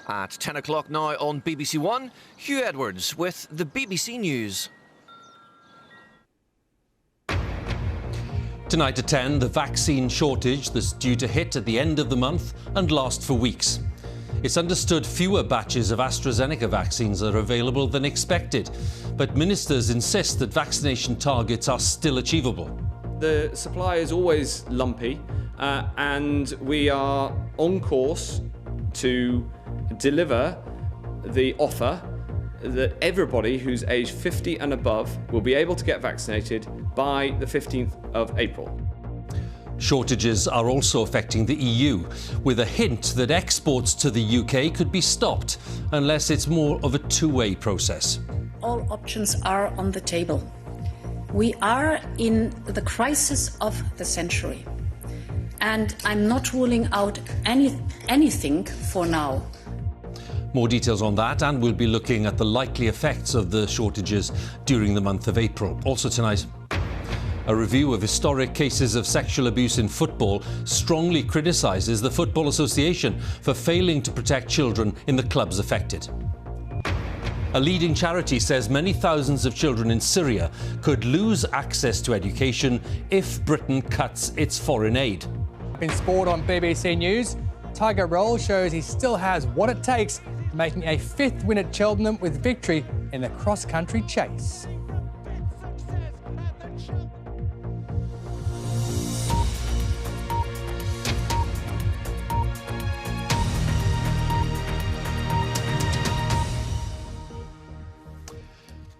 At 10 o'clock now on BBC One, Huw Edwards with the BBC News. Tonight at 10, the vaccine shortage that's due to hit at the end of the month and last for weeks. It's understood fewer batches of AstraZeneca vaccines are available than expected, but ministers insist that vaccination targets are still achievable. The supply is always lumpy, and we are on course to deliver the offer that everybody who's aged 50 and above will be able to get vaccinated by the 15th of April. Shortages are also affecting the EU, with a hint that exports to the UK could be stopped unless it's more of a two-way process. All options are on the table. We are in the crisis of the century, and I'm not ruling out anything for now. More details on that, and we'll be looking at the likely effects of the shortages during the month of April. Also tonight, a review of historic cases of sexual abuse in football strongly criticises the Football Association for failing to protect children in the clubs affected. A leading charity says many thousands of children in Syria could lose access to education if Britain cuts its foreign aid. In sport on BBC News, Tiger Roll shows he still has what it takes, making a fifth win at Cheltenham with victory in the cross-country chase.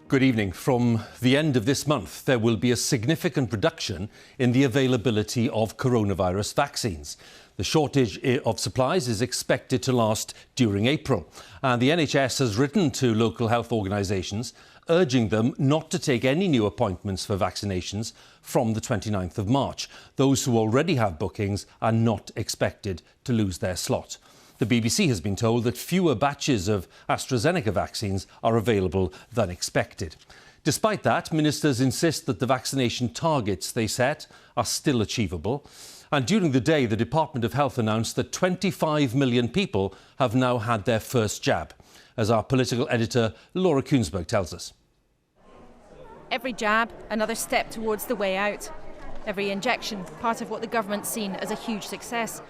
Good evening. From the end of this month, there will be a significant reduction in the availability of coronavirus vaccines. The shortage of supplies is expected to last during April, and the NHS has written to local health organisations urging them not to take any new appointments for vaccinations from the 29th of March. Those who already have bookings are not expected to lose their slot. The BBC has been told that fewer batches of AstraZeneca vaccines are available than expected. Despite that, ministers insist that the vaccination targets they set are still achievable. And during the day, the Department of Health announced that 25 million people have now had their first jab, as our political editor Laura Kuensberg tells us. Every jab, another step towards the way out. Every injection, part of what the government's seen as a huge success.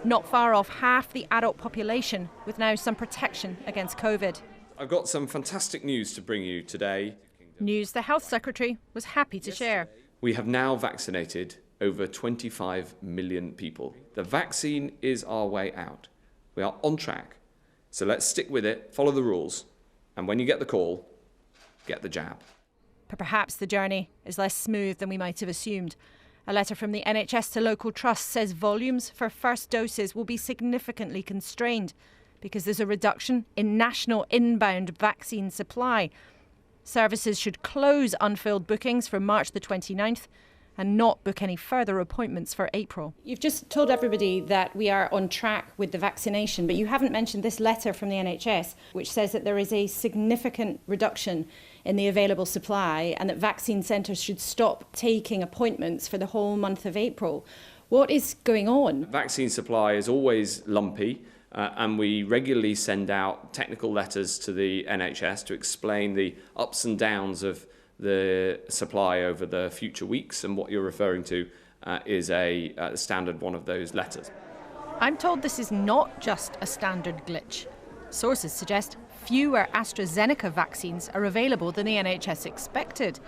Not far off half the adult population, with now some protection against COVID. I've got some fantastic news to bring you today. News the Health Secretary was happy to share. We have now vaccinated over 25 million people. The vaccine is our way out. We are on track. So let's stick with it, follow the rules, and when you get the call, get the jab. But perhaps the journey is less smooth than we might have assumed. A letter from the NHS to local trusts says volumes for first doses will be significantly constrained because there's a reduction in national inbound vaccine supply. Services should close unfilled bookings from March the 29th and not book any further appointments for April. You've just told everybody that we are on track with the vaccination, but you haven't mentioned this letter from the NHS, which says that there is a significant reduction in the available supply and that vaccine centres should stop taking appointments for the whole month of April. What is going on? Vaccine supply is always lumpy, and we regularly send out technical letters to the NHS to explain the ups and downs of the supply over the future weeks, and what you're referring to is a standard one of those letters. I'm told this is not just a standard glitch. Sources suggest fewer AstraZeneca vaccines are available than the NHS expected.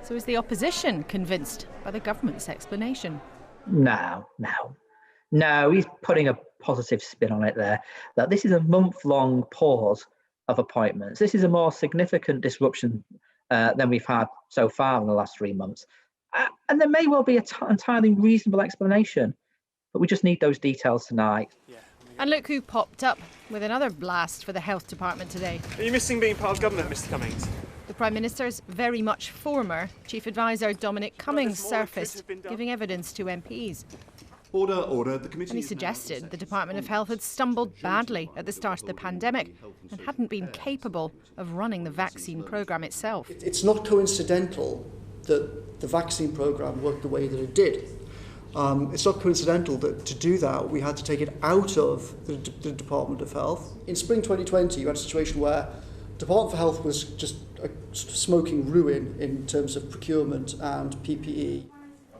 So is the opposition convinced by the government's explanation? No, he's putting a positive spin on it there. That this is a month-long pause of appointments. This is a more significant disruption than we've had so far in the last 3 months. And there may well be an entirely reasonable explanation, but we just need those details tonight. And look who popped up with another blast for the Health Department today. Are you missing being part of government, Mr Cummings? The Prime Minister's very much former Chief Advisor Dominic Cummings surfaced, giving evidence to MPs. Order. The committee. And he suggested the Department of Health had stumbled badly at the start of the pandemic and hadn't been capable of running the vaccine programme itself. It's not coincidental that the vaccine programme worked the way that it did. It's not coincidental that to do that we had to take it out of the Department of Health. In spring 2020, you had a situation where the Department for Health was just a sort of smoking ruin in terms of procurement and PPE.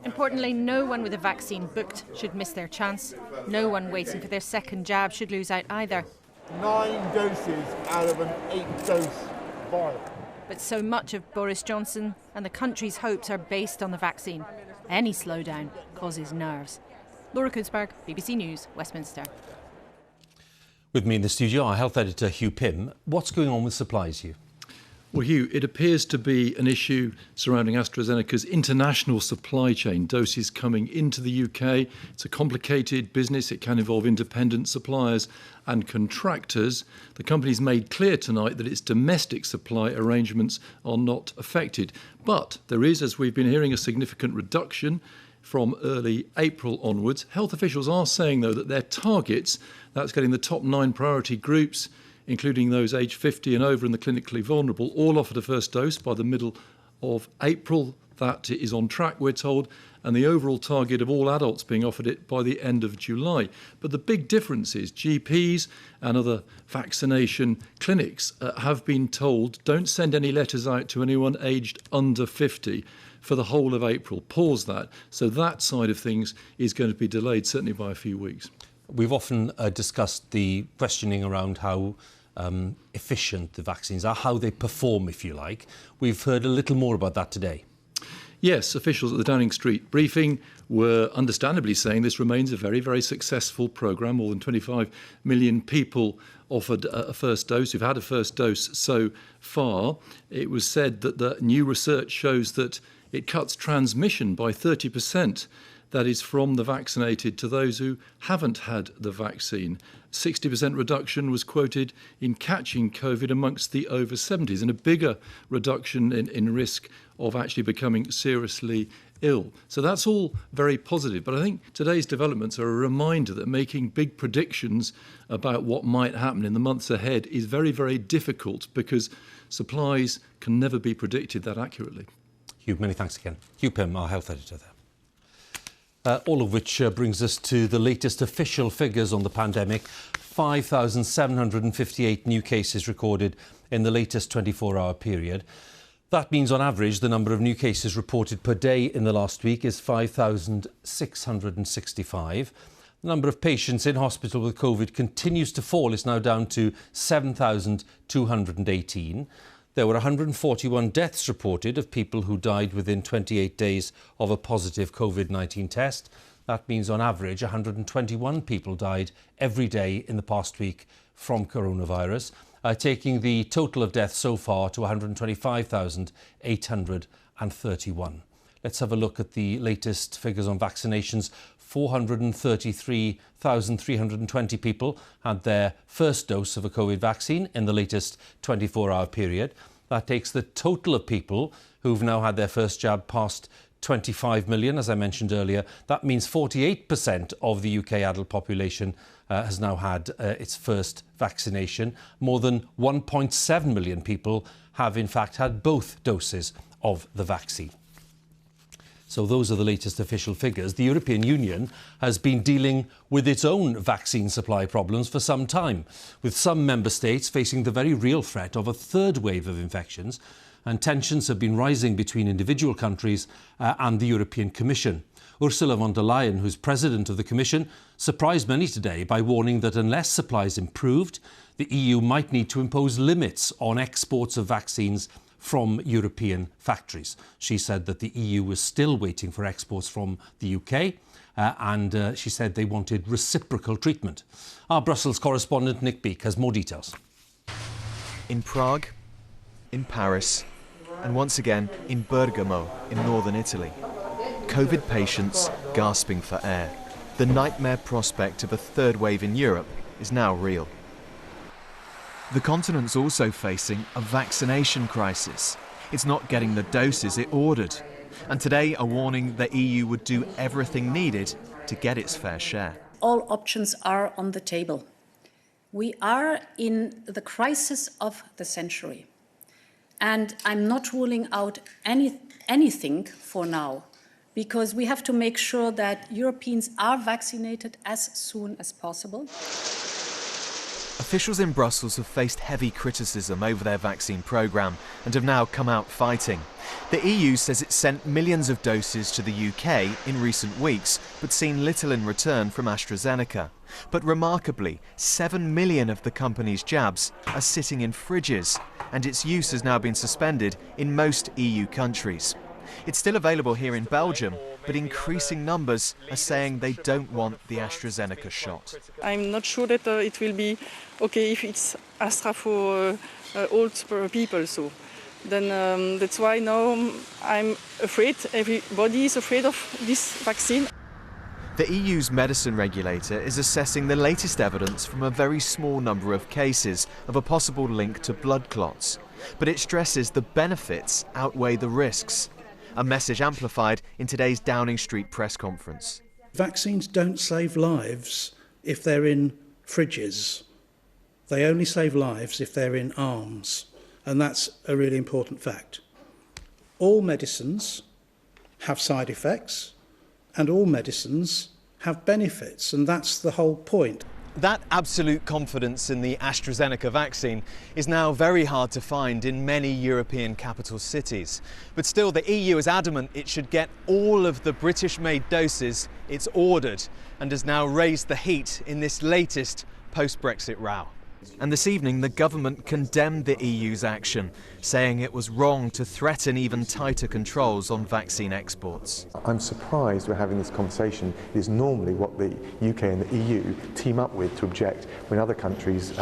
Importantly, no one with a vaccine booked should miss their chance. No one waiting for their second jab should lose out either. 9 doses out of an 8-dose vial. But so much of Boris Johnson and the country's hopes are based on the vaccine. Any slowdown causes nerves. Laura Kutzberg, BBC News, Westminster. With me in the studio, our health editor, Huw Pym. What's going on with supplies, Huw? Well, Huw, it appears to be an issue surrounding AstraZeneca's international supply chain, doses coming into the UK. It's a complicated business. It can involve independent suppliers and contractors. The company's made clear tonight that its domestic supply arrangements are not affected. But there is, as we've been hearing, a significant reduction from early April onwards. Health officials are saying, though, that their targets, that's getting the top 9 priority groups, including those aged 50 and over and the clinically vulnerable, all offered a first dose by the middle of April. That is on track, we're told, and the overall target of all adults being offered it by the end of July. But the big difference is GPs and other vaccination clinics have been told don't send any letters out to anyone aged under 50 for the whole of April. Pause that. So that side of things is going to be delayed, certainly by a few weeks. We've often discussed the questioning around how efficient the vaccines are, how they perform, if you like. We've heard a little more about that today. Yes, officials at the Downing Street briefing were understandably saying this remains a very, very successful programme. More than 25 million people offered a first dose, who've had a first dose so far. It was said that the new research shows that it cuts transmission by 30%. That is from the vaccinated to those who haven't had the vaccine. 60% reduction was quoted in catching COVID amongst the over 70s, and a bigger reduction in risk of actually becoming seriously ill. So that's all very positive. But I think today's developments are a reminder that making big predictions about what might happen in the months ahead is very, very difficult because supplies can never be predicted that accurately. Huw, many thanks again. Huw Pym, our health editor there. All of which brings us to the latest official figures on the pandemic. 5,758 new cases recorded in the latest 24-hour period. That means, on average, the number of new cases reported per day in the last week is 5,665. The number of patients in hospital with COVID continues to fall. It's now down to 7,218. There were 141 deaths reported of people who died within 28 days of a positive COVID-19 test. That means, on average, 121 people died every day in the past week from coronavirus, taking the total of deaths so far to 125,831. Let's have a look at the latest figures on vaccinations. 433,320 people had their first dose of a COVID vaccine in the latest 24-hour period. That takes the total of people who've now had their first jab past 25 million, as I mentioned earlier. That means 48% of the UK adult population has now had its first vaccination. More than 1.7 million people have, in fact, had both doses of the vaccine. So those are the latest official figures. The European Union has been dealing with its own vaccine supply problems for some time, with some member states facing the very real threat of a third wave of infections, and tensions have been rising between individual countries and the European Commission. Ursula von der Leyen, who's president of the Commission, surprised many today by warning that unless supplies improved, the EU might need to impose limits on exports of vaccines from European factories. She said that the EU was still waiting for exports from the UK and she said they wanted reciprocal treatment. Our Brussels correspondent Nick Beak has more details. In Prague, in Paris, and once again in Bergamo in northern Italy, COVID patients gasping for air. The nightmare prospect of a third wave in Europe is now real. The continent's also facing a vaccination crisis. It's not getting the doses it ordered. And today, a warning the EU would do everything needed to get its fair share. All options are on the table. We are in the crisis of the century. And I'm not ruling out anything for now. because we have to make sure that Europeans are vaccinated as soon as possible. Officials in Brussels have faced heavy criticism over their vaccine programme and have now come out fighting. The EU says it sent millions of doses to the UK in recent weeks, but seen little in return from AstraZeneca. But remarkably, 7 million of the company's jabs are sitting in fridges, and its use has now been suspended in most EU countries. It's still available here in Belgium, but increasing numbers are saying they don't want the AstraZeneca shot. I'm not sure that it will be okay if it's Astra for old people. So then that's why now I'm afraid. Everybody is afraid of this vaccine. The EU's medicine regulator is assessing the latest evidence from a very small number of cases of a possible link to blood clots. But it stresses the benefits outweigh the risks. A message amplified in today's Downing Street press conference. Vaccines don't save lives if they're in fridges. They only save lives if they're in arms, and that's a really important fact. All medicines have side effects, and all medicines have benefits, and that's the whole point. That absolute confidence in the AstraZeneca vaccine is now very hard to find in many European capital cities. But still, the EU is adamant it should get all of the British-made doses it's ordered, and has now raised the heat in this latest post-Brexit row. And this evening, the government condemned the EU's action, saying it was wrong to threaten even tighter controls on vaccine exports. I'm surprised we're having this conversation. It is normally what the UK and the EU team up with to object when other countries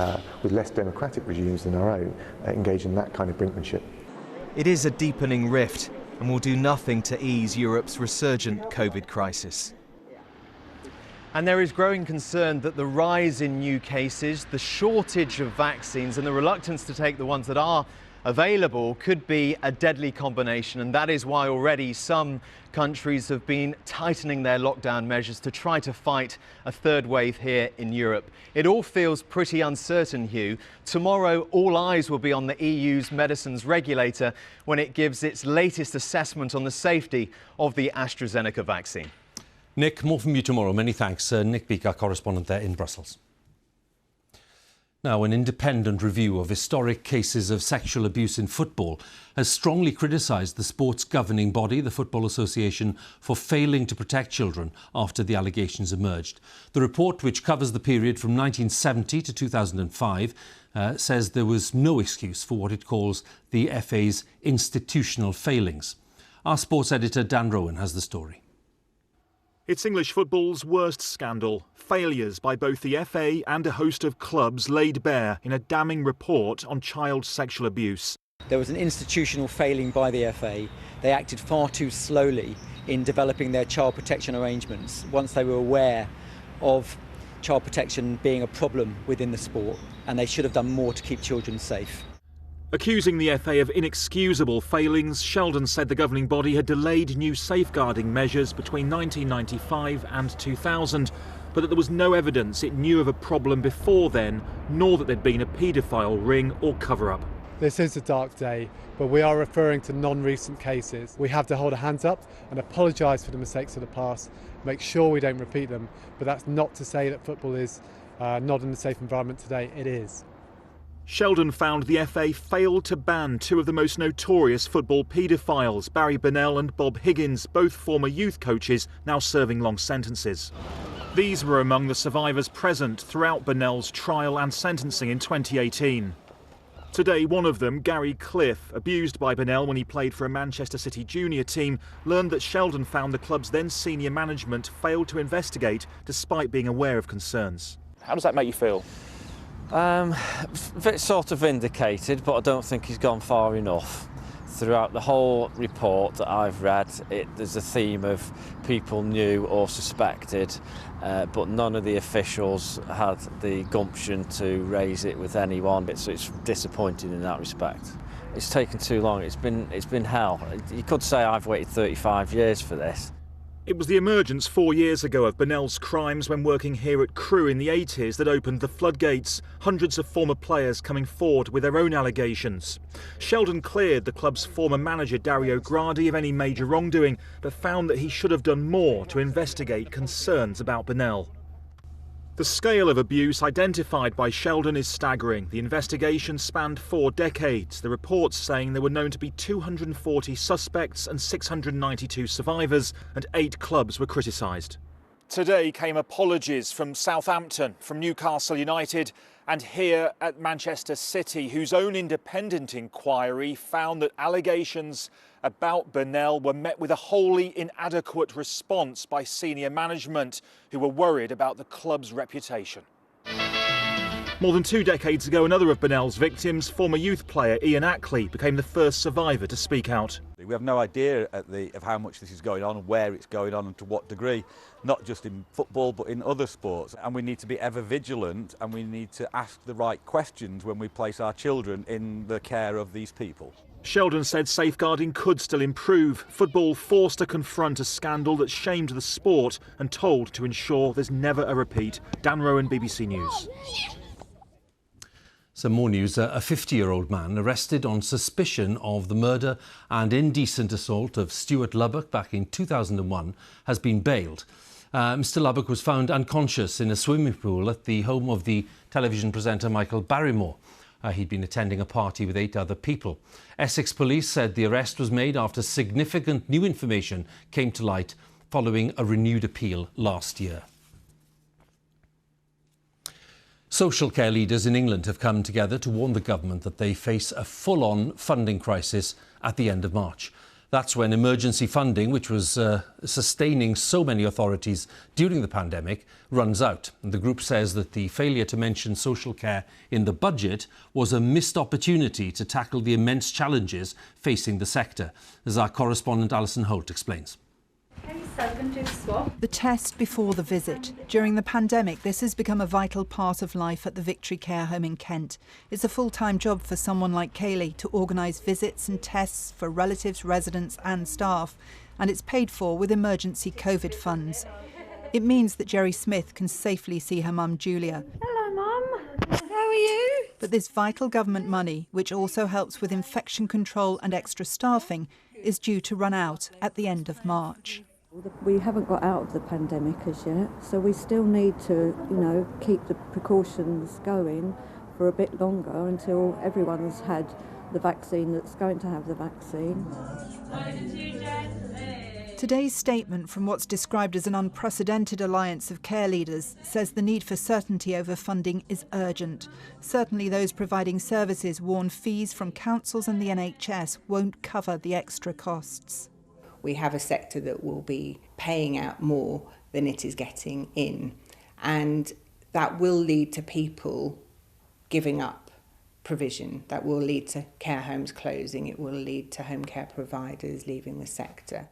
with less democratic regimes than our own engage in that kind of brinkmanship. It is a deepening rift and will do nothing to ease Europe's resurgent COVID crisis. And there is growing concern that the rise in new cases, the shortage of vaccines and the reluctance to take the ones that are available could be a deadly combination, and that is why already some countries have been tightening their lockdown measures to try to fight a third wave here in Europe. It all feels pretty uncertain, Huw. Tomorrow all eyes will be on the EU's medicines regulator when it gives its latest assessment on the safety of the AstraZeneca vaccine. Nick, more from you tomorrow. Many thanks. Nick Beak, our correspondent there in Brussels. Now, an independent review of historic cases of sexual abuse in football has strongly criticised the sport's governing body, the Football Association, for failing to protect children after the allegations emerged. The report, which covers the period from 1970 to 2005, says there was no excuse for what it calls the FA's institutional failings. Our sports editor Dan Rowan has the story. It's English football's worst scandal. Failures by both the FA and a host of clubs laid bare in a damning report on child sexual abuse. There was an institutional failing by the FA. They acted far too slowly in developing their child protection arrangements once they were aware of child protection being a problem within the sport, and they should have done more to keep children safe. Accusing the FA of inexcusable failings, Sheldon said the governing body had delayed new safeguarding measures between 1995 and 2000, but that there was no evidence it knew of a problem before then, nor that there'd been a paedophile ring or cover-up. This is a dark day, but we are referring to non-recent cases. We have to hold our hands up and apologise for the mistakes of the past, make sure we don't repeat them, but that's not to say that football is not in a safe environment today. It is. Sheldon found the FA failed to ban two of the most notorious football paedophiles, Barry Bennell and Bob Higgins, both former youth coaches now serving long sentences. These were among the survivors present throughout Bennell's trial and sentencing in 2018. Today, one of them, Gary Cliff, abused by Bennell when he played for a Manchester City junior team, learned that Sheldon found the club's then senior management failed to investigate despite being aware of concerns. How does that make you feel? Sort of vindicated, but I don't think he's gone far enough. Throughout the whole report that I've read, there's a theme of people knew or suspected, but none of the officials had the gumption to raise it with anyone. So it's disappointing in that respect. It's taken too long. It's been hell. You could say I've waited 35 years for this. It was the emergence 4 years ago of Burnell's crimes when working here at Crewe in the 80s that opened the floodgates, hundreds of former players coming forward with their own allegations. Sheldon cleared the club's former manager Dario Gradi of any major wrongdoing, but found that he should have done more to investigate concerns about Burnell. The scale of abuse identified by Sheldon is staggering. The investigation spanned 4 decades, the reports saying there were known to be 240 suspects and 692 survivors, and 8 clubs were criticised. Today came apologies from Southampton, from Newcastle United, and here at Manchester City, whose own independent inquiry found that allegations about Burnell were met with a wholly inadequate response by senior management, who were worried about the club's reputation. More than 2 decades ago, another of Burnell's victims, former youth player Ian Ackley, became the first survivor to speak out. We have no idea of how much this is going on, where it's going on and to what degree, not just in football but in other sports. And we need to be ever vigilant, and we need to ask the right questions when we place our children in the care of these people. Sheldon said safeguarding could still improve. Football forced to confront a scandal that shamed the sport and told to ensure there's never a repeat. Dan Rowan, BBC News. Some more news. A 50-year-old man arrested on suspicion of the murder and indecent assault of Stuart Lubbock back in 2001 has been bailed. Mr Lubbock was found unconscious in a swimming pool at the home of the television presenter Michael Barrymore. He'd been attending a party with 8 other people. Essex Police said the arrest was made after significant new information came to light following a renewed appeal last year. Social care leaders in England have come together to warn the government that they face a full-on funding crisis at the end of March. That's when emergency funding, which was sustaining so many authorities during the pandemic, runs out. And the group says that the failure to mention social care in the budget was a missed opportunity to tackle the immense challenges facing the sector, as our correspondent Alison Holt explains. The test before the visit. During the pandemic, this has become a vital part of life at the Victory Care Home in Kent. It's a full-time job for someone like Kayleigh to organise visits and tests for relatives, residents and staff, and it's paid for with emergency COVID funds. It means that Jerry Smith can safely see her mum Julia. Hello, Mum. How are you? But this vital government money, which also helps with infection control and extra staffing, is due to run out at the end of March. We haven't got out of the pandemic as yet, so we still need to, keep the precautions going for a bit longer until everyone's had the vaccine that's going to have the vaccine. Today's statement from what's described as an unprecedented alliance of care leaders says the need for certainty over funding is urgent. Certainly those providing services warn fees from councils and the NHS won't cover the extra costs. We have a sector that will be paying out more than it is getting in, and that will lead to people giving up provision. That will lead to care homes closing. It will lead to home care providers leaving the sector.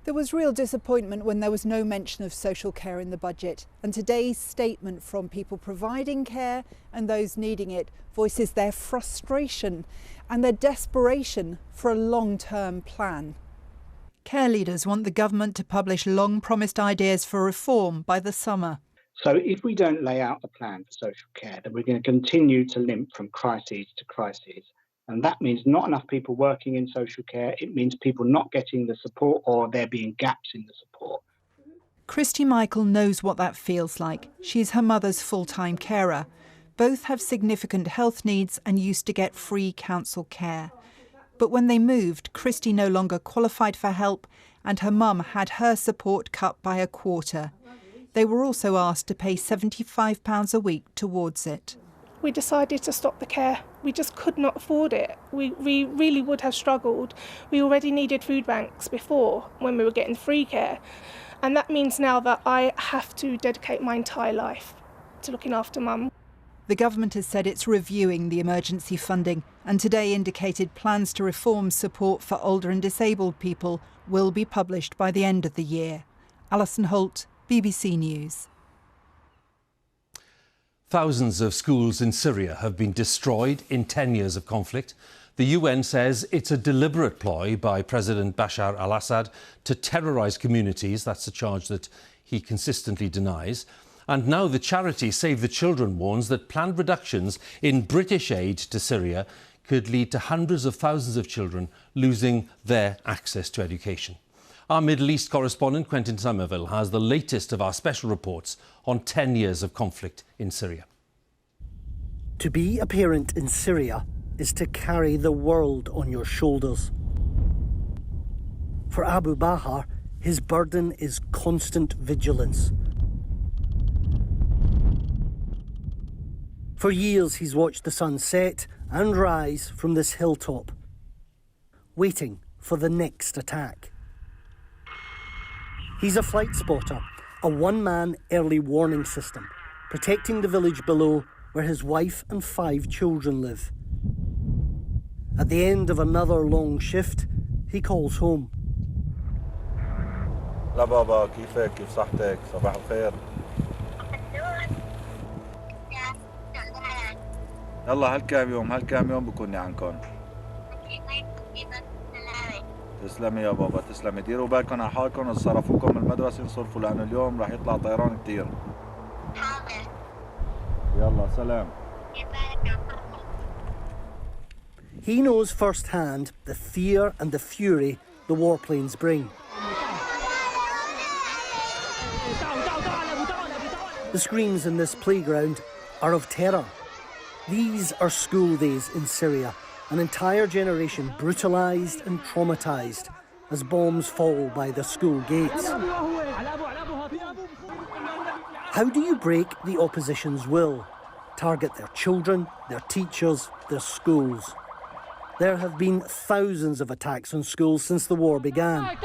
There was real disappointment when there was no mention of social care in the budget, and today's statement from people providing care and those needing it voices their frustration and their desperation for a long-term plan. Care leaders want the government to publish long-promised ideas for reform by the summer. So if we don't lay out a plan for social care, then we're going to continue to limp from crises to crises. And that means not enough people working in social care. It means people not getting the support, or there being gaps in the support. Christy Michael knows what that feels like. She's her mother's full-time carer. Both have significant health needs and used to get free council care. But when they moved, Christy no longer qualified for help, and her mum had her support cut by a quarter. They were also asked to pay £75 a week towards it. We decided to stop the care. We just could not afford it. We really would have struggled. We already needed food banks before, when we were getting free care. And that means now that I have to dedicate my entire life to looking after Mum. The government has said it's reviewing the emergency funding, and today indicated plans to reform support for older and disabled people will be published by the end of the year. Alison Holt, BBC News. Thousands of schools in Syria have been destroyed in 10 years of conflict. The UN says it's a deliberate ploy by President Bashar al-Assad to terrorise communities. That's a charge that he consistently denies. And now the charity Save the Children warns that planned reductions in British aid to Syria could lead to hundreds of thousands of children losing their access to education. Our Middle East correspondent, Quentin Somerville, has the latest of our special reports on 10 years of conflict in Syria. To be a parent in Syria is to carry the world on your shoulders. For Abu Bahar, his burden is constant vigilance. For years, he's watched the sun set and rise from this hilltop, waiting for the next attack. He's a flight spotter, a one-man early warning system, protecting the village below where his wife and 5 children live. At the end of another long shift, he calls home. لا بابا كيفك كيف صحتك صباح الخير يلا هالكام يوم بكوني عنكم تسلمي يا بابا تسلمي ديروا بالكم على حالكم وتصرفوكم من المدرسة انصرفوا لأنه اليوم راح يطلع طيران كتير يلا سلام. He knows firsthand the fear and the fury the warplanes bring. The screens in this playground are of terror. These are school days in Syria, an entire generation brutalised and traumatised as bombs fall by the school gates. How do you break the opposition's will? Target their children, their teachers, their schools. There have been thousands of attacks on schools since the war began.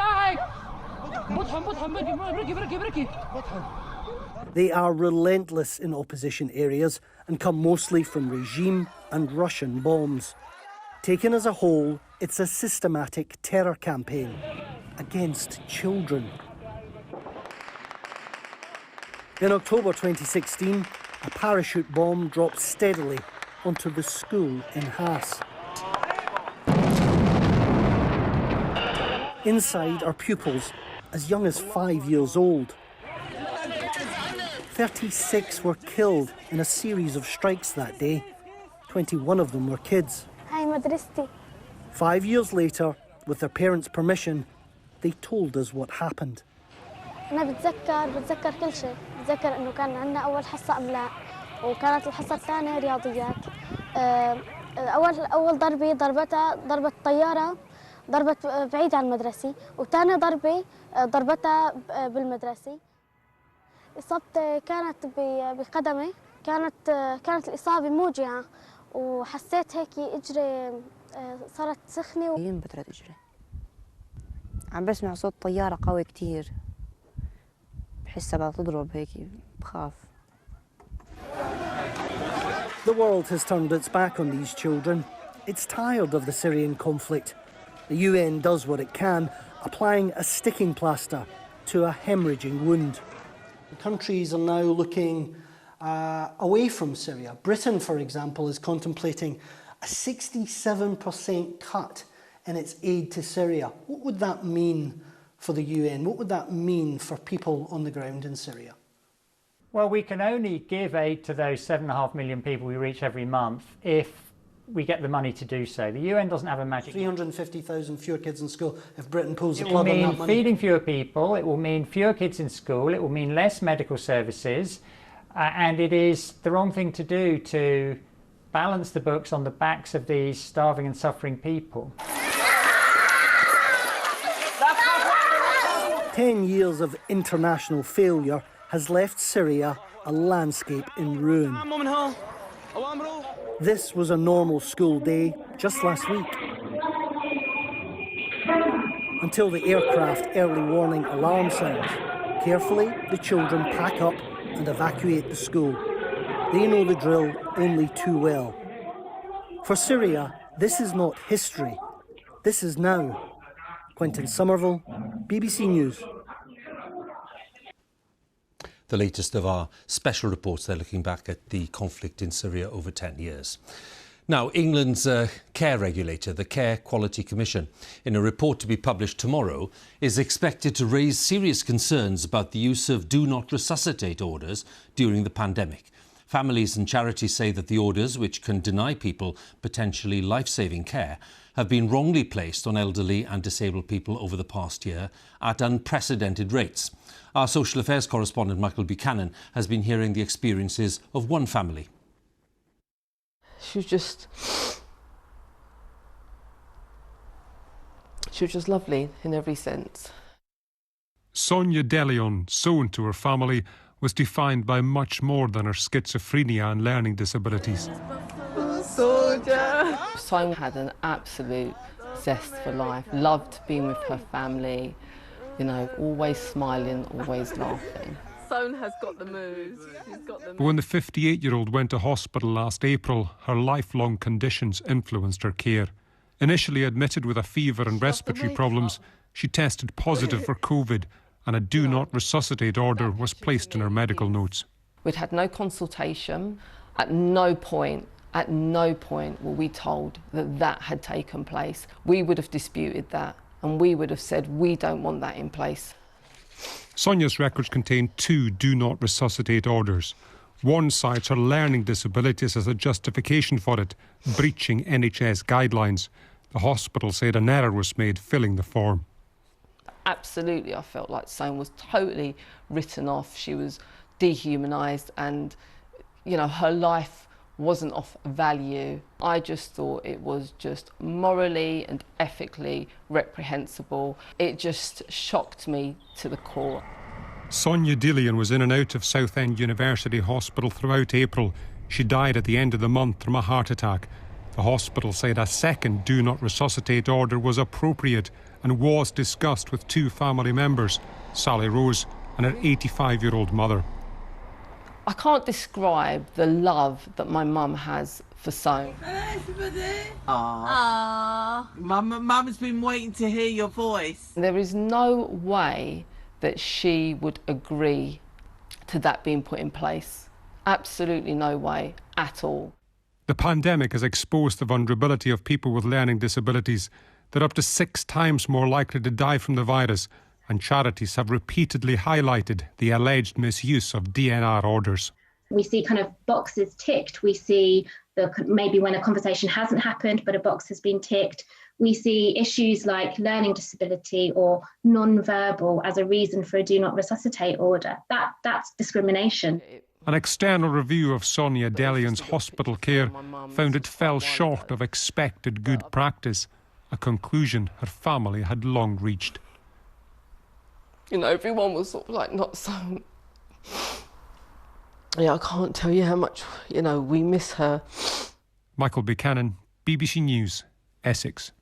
They are relentless in opposition areas and come mostly from regime and Russian bombs. Taken as a whole, it's a systematic terror campaign against children. In October 2016, a parachute bomb dropped steadily onto the school in Has. Inside are pupils as young as 5 years old. 36 were killed in a series of strikes that day. 21 of them were kids. 5 years later, with their parents' permission, they told us what happened. أنا بتذكر كل شيء، بتذكر إنه كان عندنا أول حصة إملاء، وكانت الحصة الثانية رياضيات. أول ضربة طيارة ضربت بعيد عن المدرسة، وثاني ضربة ضربتها بالمدرسة. إصابتي كانت بقدمي، كانت الإصابة موجعة، وحسيت هيك إجري صارت سخنة. بترد إجري. عم بسمع صوت طيارة قوي كتير. بحسها بدها تضرب هيك بخاف. The world has turned its back on these children. It's tired of the Syrian conflict. The UN does what it can, applying a sticking plaster to a hemorrhaging wound. The countries are now looking away from Syria. Britain, for example, is contemplating a 67% cut in its aid to Syria. What would that mean for the UN? What would that mean for people on the ground in Syria? Well, we can only give aid to those 7.5 million people we reach every month if we get the money to do so. The UN doesn't have a magic... 350,000 fewer kids in school if Britain pulls the plug on that money. It It will mean feeding fewer people, it will mean fewer kids in school, it will mean less medical services, and it is the wrong thing to do to balance the books on the backs of these starving and suffering people. 10 years of international failure has left Syria a landscape in ruin. This was a normal school day just last week. Until the aircraft early warning alarm sounds. Carefully, the children pack up and evacuate the school. They know the drill only too well. For Syria, this is not history. This is now. Quentin Somerville, BBC News. The latest of our special reports. They're looking back at the conflict in Syria over 10 years. Now, England's care regulator, the Care Quality Commission, in a report to be published tomorrow, is expected to raise serious concerns about the use of do not resuscitate orders during the pandemic. Families and charities say that the orders, which can deny people potentially life-saving care, have been wrongly placed on elderly and disabled people over the past year at unprecedented rates. Our social affairs correspondent Michael Buchanan has been hearing the experiences of one family. She was just lovely in every sense. Sonia De Leon, sewn to her family, was defined by much more than her schizophrenia and learning disabilities. Sonia had an absolute zest for life, loved being with her family, you know, always smiling, always laughing. Sonia has got the moves. She's got the moves. But when the 58-year-old went to hospital last April, her lifelong conditions influenced her care. Initially admitted with a fever and respiratory problems, she tested positive for COVID, and a do not resuscitate order was placed in her medical notes. We'd had no consultation. At no point were we told that that had taken place. We would have disputed that, and we would have said we don't want that in place. Sonia's records contain 2 do not resuscitate orders. One cites her learning disabilities as a justification for it, breaching NHS guidelines. The hospital said an error was made filling the form. Absolutely, I felt like Sonia was totally written off. She was dehumanised, and, you know, her life wasn't of value. I just thought it was just morally and ethically reprehensible. It just shocked me to the core. Sonia De Leon was in and out of Southend University Hospital throughout April. She died at the end of the month from a heart attack. The hospital said a second do not resuscitate order was appropriate and was discussed with 2 family members, Sally Rose and her 85-year-old mother. I can't describe the love that my mum has for Sonia. Mum's been waiting to hear your voice. There is no way that she would agree to that being put in place. Absolutely no way at all. The pandemic has exposed the vulnerability of people with learning disabilities. They're up to 6 times more likely to die from the virus, and charities have repeatedly highlighted the alleged misuse of DNR orders. We see kind of boxes ticked. We see maybe when a conversation hasn't happened but a box has been ticked. We see issues like learning disability or non-verbal as a reason for a do not resuscitate order. That's discrimination. An external review of Sonia De Leon's hospital care found it fell short of expected good practice, a conclusion her family had long reached. You know, everyone was sort of like not so... Yeah, I can't tell you how much, you know, we miss her. Michael Buchanan, BBC News, Essex.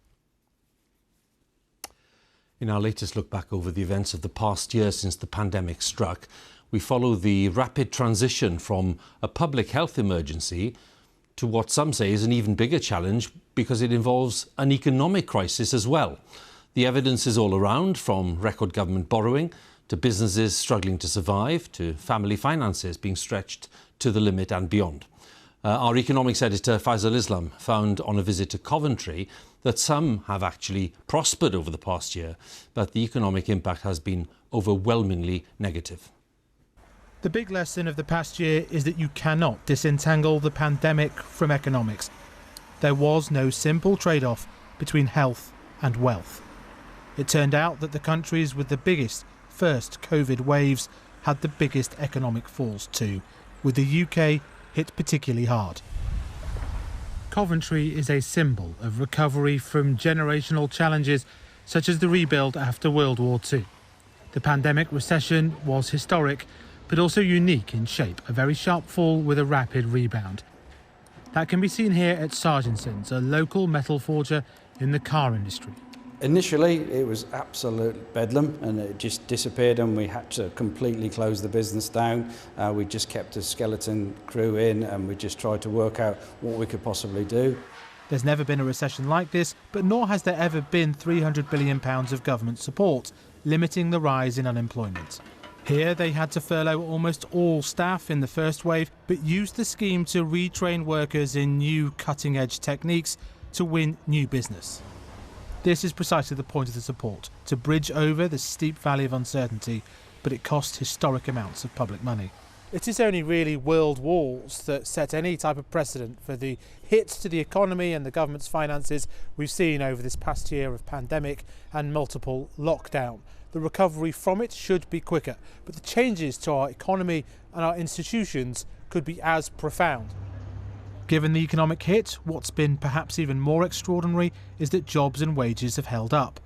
In our latest look back over the events of the past year since the pandemic struck, we follow the rapid transition from a public health emergency to what some say is an even bigger challenge because it involves an economic crisis as well. The evidence is all around, from record government borrowing to businesses struggling to survive to family finances being stretched to the limit and beyond. Our economics editor Faisal Islam found on a visit to Coventry that some have actually prospered over the past year, but the economic impact has been overwhelmingly negative. The big lesson of the past year is that you cannot disentangle the pandemic from economics. There was no simple trade-off between health and wealth. It turned out that the countries with the biggest first COVID waves had the biggest economic falls too, with the UK hit particularly hard. Coventry is a symbol of recovery from generational challenges such as the rebuild after World War II. The pandemic recession was historic, but also unique in shape, a very sharp fall with a rapid rebound. That can be seen here at Sargensons, a local metal forger in the car industry. Initially, it was absolute bedlam and it just disappeared and we had to completely close the business down. We just kept a skeleton crew in and we just tried to work out what we could possibly do. There's never been a recession like this, but nor has there ever been £300 billion of government support, limiting the rise in unemployment. Here they had to furlough almost all staff in the first wave, but used the scheme to retrain workers in new cutting-edge techniques to win new business. This is precisely the point of the support, to bridge over the steep valley of uncertainty, but it cost historic amounts of public money. It is only really world wars that set any type of precedent for the hits to the economy and the government's finances we've seen over this past year of pandemic and multiple lockdown. The recovery from it should be quicker, but the changes to our economy and our institutions could be as profound. Given the economic hit, what's been perhaps even more extraordinary is that jobs and wages have held up.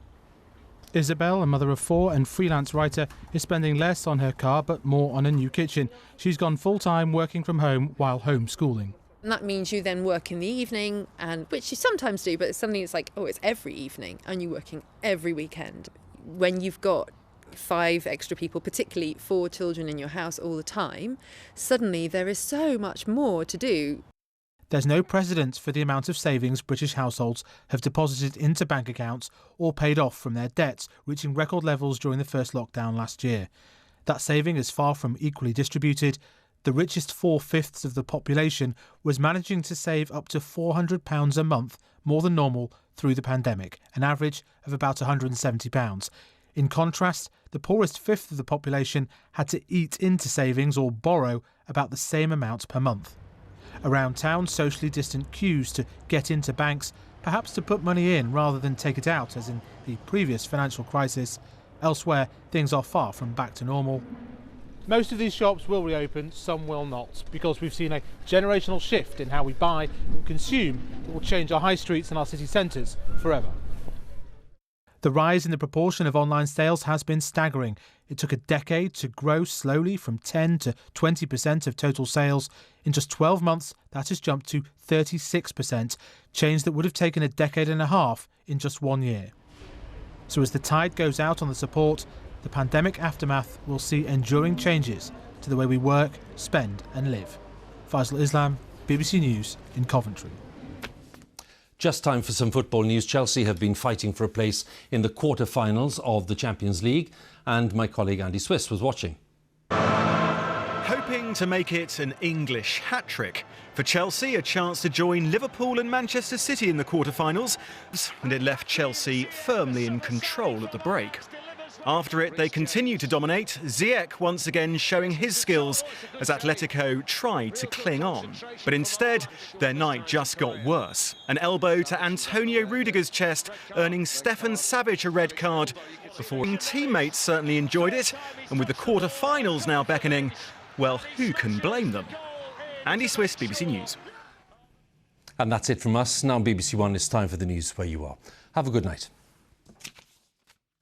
Isabel, a mother of 4 and freelance writer, is spending less on her car but more on a new kitchen. She's gone full-time working from home while homeschooling. And that means you then work in the evening, and which you sometimes do, but it's something that's like, oh, it's every evening, and you're working every weekend. When you've got 5 extra people, particularly 4 children in your house all the time, suddenly there is so much more to do. There's no precedent for the amount of savings British households have deposited into bank accounts or paid off from their debts, reaching record levels during the first lockdown last year. That saving is far from equally distributed. The richest 4/5 of the population was managing to save up to £400 a month, more than normal, through the pandemic, an average of about £170. In contrast, the poorest 1/5 of the population had to eat into savings or borrow about the same amount per month. Around town, socially distant queues to get into banks, perhaps to put money in rather than take it out, as in the previous financial crisis. Elsewhere, things are far from back to normal. Most of these shops will reopen, some will not, because we've seen a generational shift in how we buy and consume that will change our high streets and our city centres forever. The rise in the proportion of online sales has been staggering. It took a decade to grow slowly from 10 to 20% of total sales. In just 12 months, that has jumped to 36%, change that would have taken a decade and a half in just 1 year. So as the tide goes out on the support, the pandemic aftermath will see enduring changes to the way we work, spend and live. Faisal Islam, BBC News in Coventry. Just time for some football news. Chelsea have been fighting for a place in the quarter-finals of the Champions League, and my colleague Andy Swiss was watching. Hoping to make it an English hat-trick. For Chelsea, a chance to join Liverpool and Manchester City in the quarter-finals, and it left Chelsea firmly in control at the break. After it, they continued to dominate, Ziyech once again showing his skills as Atletico tried to cling on. But instead, their night just got worse. An elbow to Antonio Rudiger's chest, earning Stefan Savic a red card. Before teammates certainly enjoyed it, and with the quarter-finals now beckoning, well, who can blame them? Andy Swiss, BBC News. And that's it from us. Now on BBC One, it's time for the news where you are. Have a good night.